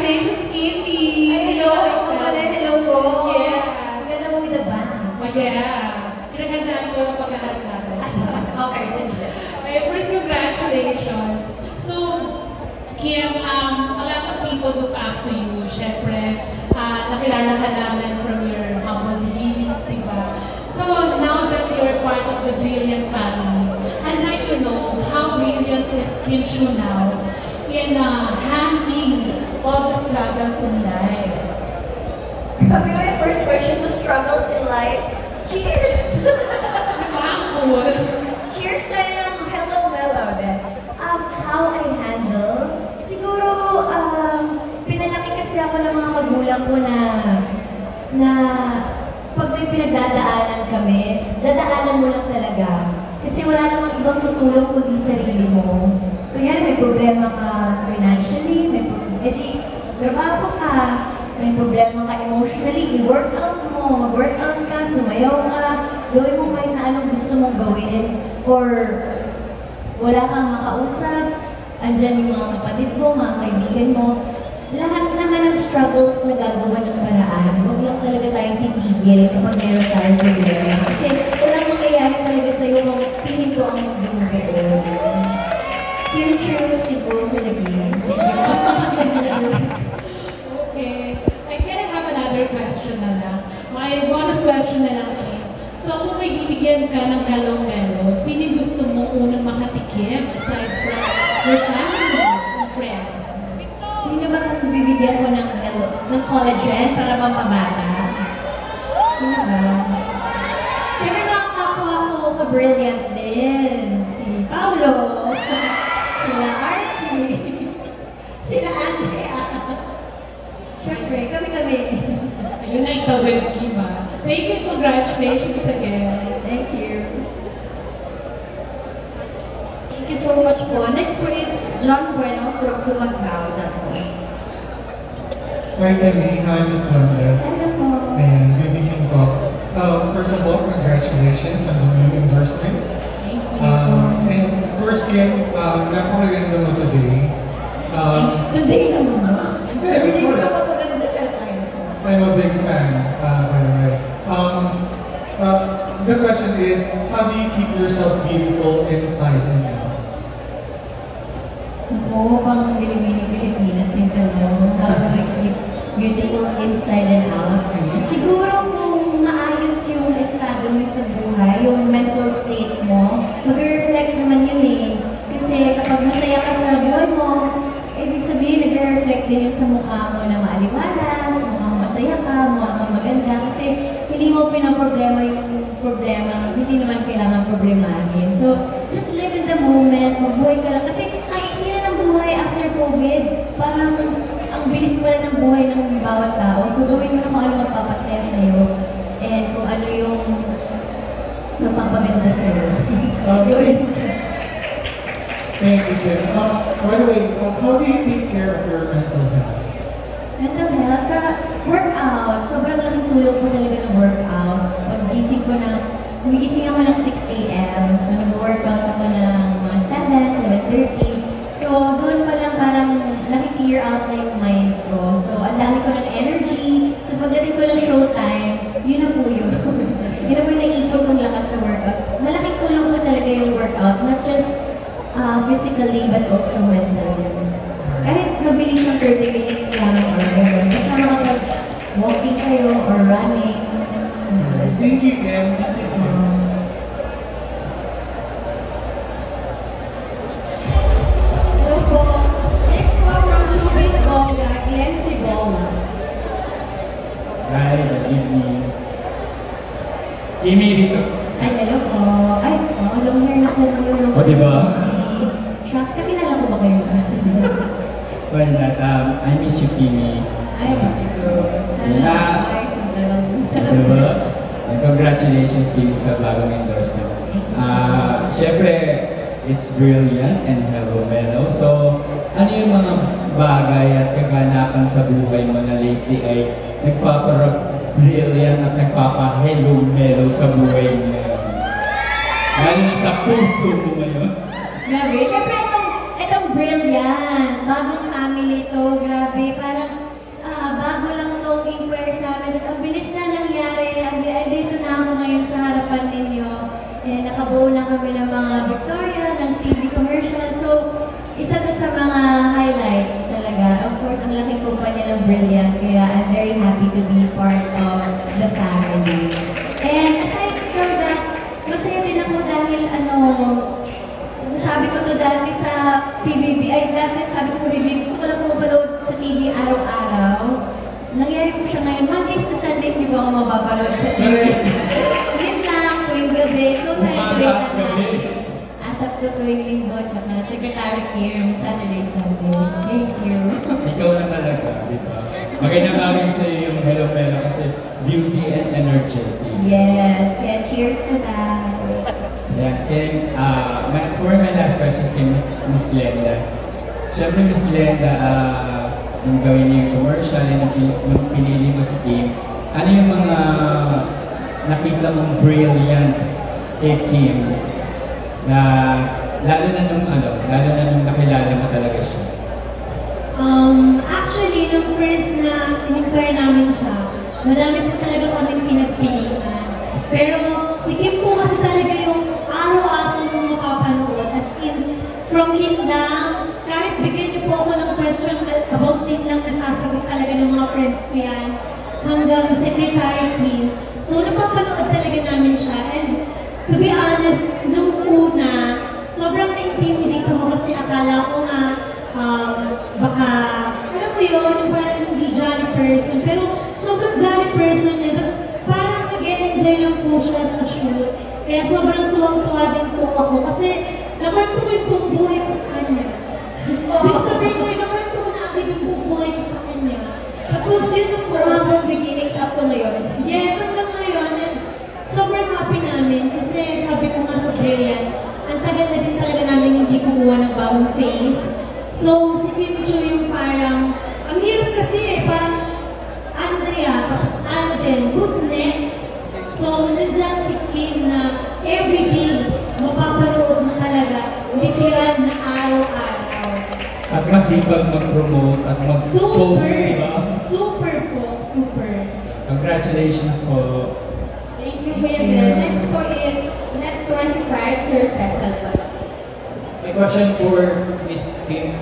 Congratulations, Kitty! Hello! Hello po! Yeah! Ganda mo with the band. Oh, yeah! Pinaghandaan ko yung pagkaharap natin. Okay, sige. First, congratulations! So, Kim, a lot of people look up to you. Siyempre, nakilala ka namin from your humble beginnings, diba? So, now that you're part of the Brilliant family, I'd like to know how brilliant is Kim Chiu now in handling all the struggles in life. Sabi mo yung first question sa struggles in life. Cheers! Diba? Ang cool. Cheers tayo ng Hello Mellow din. How I handle? Siguro, pinalaki kasi ako ng mga magulang ko na pag may pinagdadaanan kami, dadaanan mo lang talaga. Kasi wala namang ibang tutulong kundi sarili mo. Kaya may problema ka financially, edi trabaho ka, may problema ka emotionally, i-workout mo, mag-workout ka, sumayaw ka, gawin mo kahit na anong gusto mong gawin, or wala kang makausap, andyan yung mga kapatid mo, mga kaibigan mo. Lahat naman ng struggles na gagawa ng paraan. Huwag lang talaga tayong titigil kapag meron tayong problema. Kasi walang mangyayari talaga sa'yo kung piling ko ang bumubuo. Team True, Cebu, Philippines. Okay. I can have another question na lang. My bonus question na lang, Kim. So, kung may bibigyan ka ng Hello Mellow, sino gusto mo unang makatikim aside from your family and friends? Sino ba kung bibigyan ko ng collagen para mampabata? Sino ba? Siyempre mga kapwa ko ka-brilliant din. Si Paolo, sila RC, sila Andrea. Siyempre, kami-kami. Ayun na itawid, Kim. Thank you. Congratulations again. Thank you. Thank you so much po. Next po is John Bueno from Kumagkao. Hi, Kelly. Hi, Ms. Wonder. Hello po. And good evening po. First of all, congratulations on the new endorsement. Thank you. And of course, Kim, napakaganda mo today. Today naman ba? Yeah, of course. So, maganda siya tayo. I'm a big fan, by the way. The question is, how do you keep yourself beautiful inside and out? Oo, pang Bilibili Pilipinas yung tanong. How do I keep beautiful inside and out? Siguro kung maayos yung estado mo sa buhay, yung mental state mo, mag-reflect naman yun eh. Kasi kapag masaya ka sa buhay mo, ibig sabihin nag-reflect din yun sa mukha mo na maaliwalas, mukhang masaya ka, mukha kang maganda. Kasi hindi mo pinaproblema yung problema, hindi naman kailangan problemahin. So, just live in the moment, mabuhay ka lang. Kasi ang eksena ng buhay after COVID, parang ang bilis pala ng buhay ng bawat tao. So, gawin mo na kung ano magpapasaya sa'yo and kung ano yung magpapaganda sa'yo. Gawin mo. Thank you, Kim. By the way, how do you take care of your mental health? Mental health, sa workout, sobrang laking tulong po talaga ng workout. Pag-gising ko na, gumigising ako ng 6 a.m. So, nag-workout ako ng mga 7, 7:30. So, doon pa lang parang naki-clear out na yung mind ko. So, ang dami ko ng energy. So, pagdating ko ng showtime, yun na po yun. Yun na po yung naipon kong lakas sa workout. Malaking tulong po talaga yung workout, not just physically but also mentally. Kahit mabilis ng 30 minutes lang or gano'n. Basta makapag-walking kayo or running. Thank you, Kim. Hello po. Next po from Showbiz Bongga, Glenn Siboma. Hi, good evening. Amy dito. Ay, hello po. Ay, long hair na po yung O, diba? Shucks, kakilala ko ba kayo? Well, I miss you, Kimi. Ay, siguro. Sana ay sundan. Diba? And congratulations, Kimi, sa bagong endorsement. Siyempre, it's brilliant and hello, mellow. So, ano yung mga bagay at kaganapan sa buhay mo na lately ay nagpapara-brilliant at nagpapa-hello, mellow sa buhay mo ngayon? Lalo na sa puso mo ngayon. Grabe, syempre itong brilliant, bagong family to, grabe, parang nakabuo na kami ng mga Victoria, ng TV commercial. So, isa to sa mga highlights talaga. Of course, ang laking kumpanya ng Brilliant, kaya I'm very happy to be part of the family. And aside from that, masaya din ako dahil sabi ko to dati sa PBB, dati sabi ko sa PBB, gusto ko lang pumapanood sa TV araw-araw. Nangyari po siya ngayon, Mondays to Sundays, di ba ako mapapanood sa TV? Yun lang, tuwing gabi, showtime tuwing tanghali. Asap to tuwing linggo, tsaka Secretary Kim, Saturday, Sundays. Thank you. Ikaw na talaga, di ba? Magandang bagay sa'yo yung Hello Melo kasi beauty and energetic. Yes, yeah, cheers to that. Yeah, and for my last question kay Miss Glenda. Siyempre, Miss Glenda, yung gawin niyo yung commercial, yung pinili mo si Kim, ano yung mga nakita mong brilliant kay Kim na lalo na nung nakilala mo talaga siya? Actually, nung first na in-inquire namin siya, madami po talaga kaming pinagpilian. Pero si Kim po kasi talaga yung araw-araw nung mapapanood. As in, from Lin lang, kahit bigyan niyo po ako ng question about Lin lang, nasasagot talaga ng mga friends ko yan, hanggang Secretary Kim. So, napapanood talaga namin siya. And to be honest, nung una, sobrang na-intimidate ako kasi akala ko nga, baka, alam mo yun, yung parang hindi jolly person. Pero sobrang jolly person niya. Tapos parang nag-enjoy lang po siya sa shoot. Kaya sobrang tuwang-tuwa din po ako. Kasi naman-tuwin po ang buhay ko sa kanya. Di sabihin ko, naman-tuwin na akin yung buong buhay ko sa kanya. Tapos yun po. From humble beginnings up to ngayon. Yes, hanggang ngayon. And sobrang happy namin. Kasi sabi ko nga sa Brilliant, ang tagal na din talaga namin hindi kumuha ng bagong face. So, si Kim Chiu yung parang, ang hirap kasi parang Andrea, tapos Alden, who's next? So, nandyan si Kim na everyday, mapapanood mo talaga, literal na araw-araw. At masipag mag-promote at mag-post, di ba? Super po, super. Congratulations po. Thank you, Kuya Glenn. Next po is Net25, Sir Cecil. My question for Miss Kim.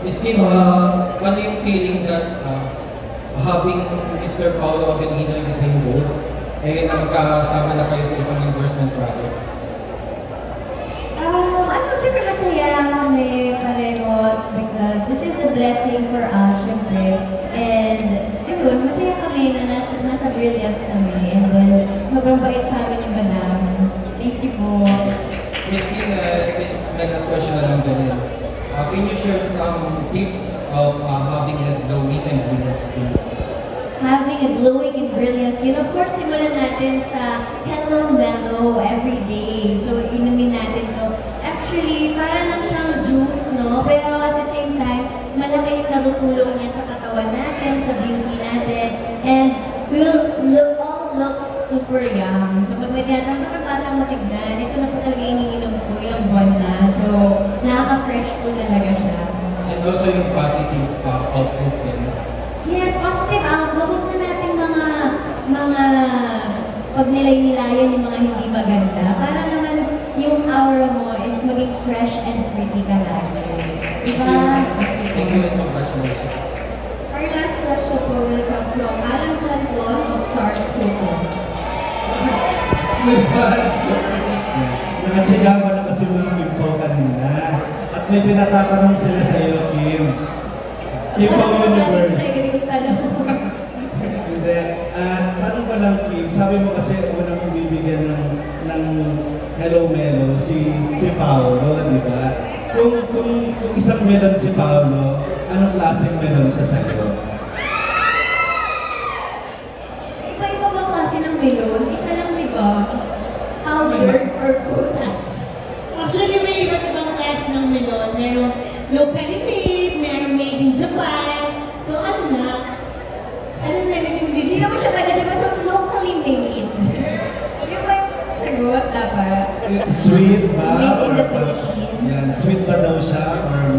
Miss Kim, ano yung feeling that having Mr. Paolo Avellino in the same boat, nagkasama na kayo sa isang endorsement project? Siyempre masaya kami parehos because this is a blessing for us, siyempre. And, ayun, masaya kami na nasa Brilliant kami. And then, mababait sa amin yung Madam. Thank you po. Miss Kim, my last question na lang din. Can you share some tips of having a glowing and brilliant skin? Having a glowing and brilliant skin. Of course, simulan natin sa Hello Melo every day. So, inumin natin to. Actually, para lang siyang juice, no? Pero at the same time, malaki yung natutulong niya sa katawan natin, sa beauty natin. And we'll all look super young. So, pag may tiyatang bata mo tignan, ito na po talaga iniinom ko, ilang buwan na. So, nakaka-fresh po talaga siya. And also yung positive outlook din. Yes, positive outlook. Huwag na natin mga pag nilay-nilayan yung mga hindi maganda. Para naman yung aura mo is maging fresh and pretty ka lagi. Diba? Thank you and congratulations. Our last question po will come from Alan Sanlon of Star School. Nakachigama na kasi mga Kim po kanina. At may pinatatanong sila sa iyo, Kim. Kim po Universe. Hindi. Tanong ko lang, Kim. Sabi mo kasi una mong bibigyan ng Hello Melo si Paolo, di ba? Kung isang melon si Paolo, anong klaseng melon siya sa iyo? Iba-iba ba klase ng melon? Isa lang, di ba? Powdered or prutas? Actually, may iba't ibang klase ng melon. Merong locally made, merong made in Japan. So, ano na? Ano na lang yung Hindi naman siya taga-Japan, so locally made. Di ba yung sagot dapat? Sweet ba? Made in the Or Philippines. yan, sweet ba daw siya? Or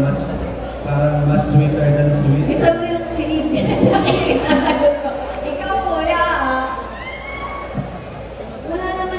parang mas sweeter than sweet? Gusto mo yung Pilipinas sa akin, isasagot ko. Ikaw, kuya, ah. Wala naman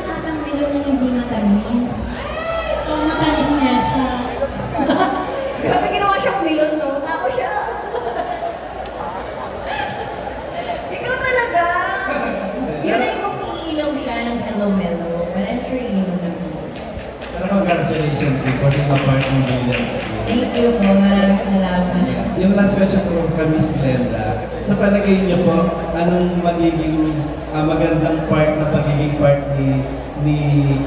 naging part ng Brilliance Game. Thank you po. Maraming salamat. Yung last question ko kay Miss Glenda, sa palagay niyo po, anong magiging magandang part na pagiging part ni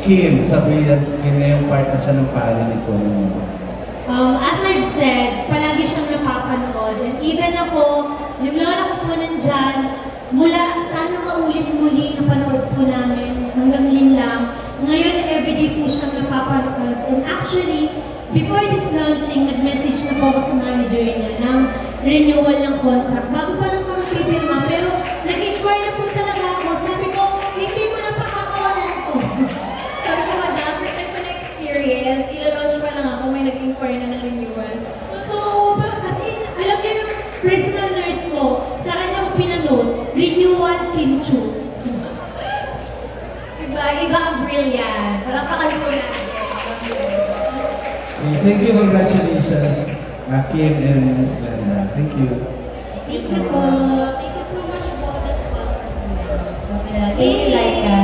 Kim sa Brilliance Game ngayong part na siya ng family po ninyo? As I've said, palagi siyang napapanood. And even ako, yung lola ko po nandyan, mula sana maulit muli na panood po namin hanggang linlang. Ngayon, everyday po siyang napapanood. And actually, before this launching, nag-message na po ako sa manager niya ng renewal ng contract. Bago pa lang kami pipirma, pero nag-inquire na po talaga ako. Sabi ko, hindi mo na pakakawalan ko. Sabi ko, madam, first time ko na-experience. Ilo-launch pa lang ako, may nag-inquire na ng renewal. Totoo ba? Kasi alam niyo yung personal nurse ko, sa kanya ko pinanood, renewal Kim Chu. Diba? Iba ang brilliant. Walang pakalimutan. Thank you, congratulations, Kim and Miss Glenda. Thank you. Thank you po. Thank you so much po. That's all for today. Okay. Thank you, Laika.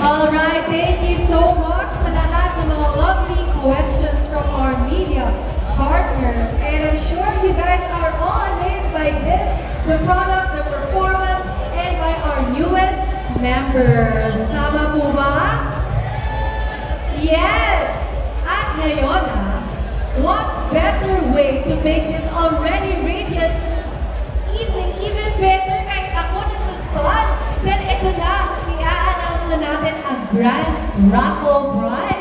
Alright, thank you so much sa lahat ng mga lovely questions from our media partners. And I'm sure you guys are all amazed by this, the product, the performance, and by our newest members. Tama po ba? Yes! At ngayon what better way to make this already radiant evening even better kahit ako na sa start? Dahil ito na, i-announce na natin ang Grand Raffle Prize.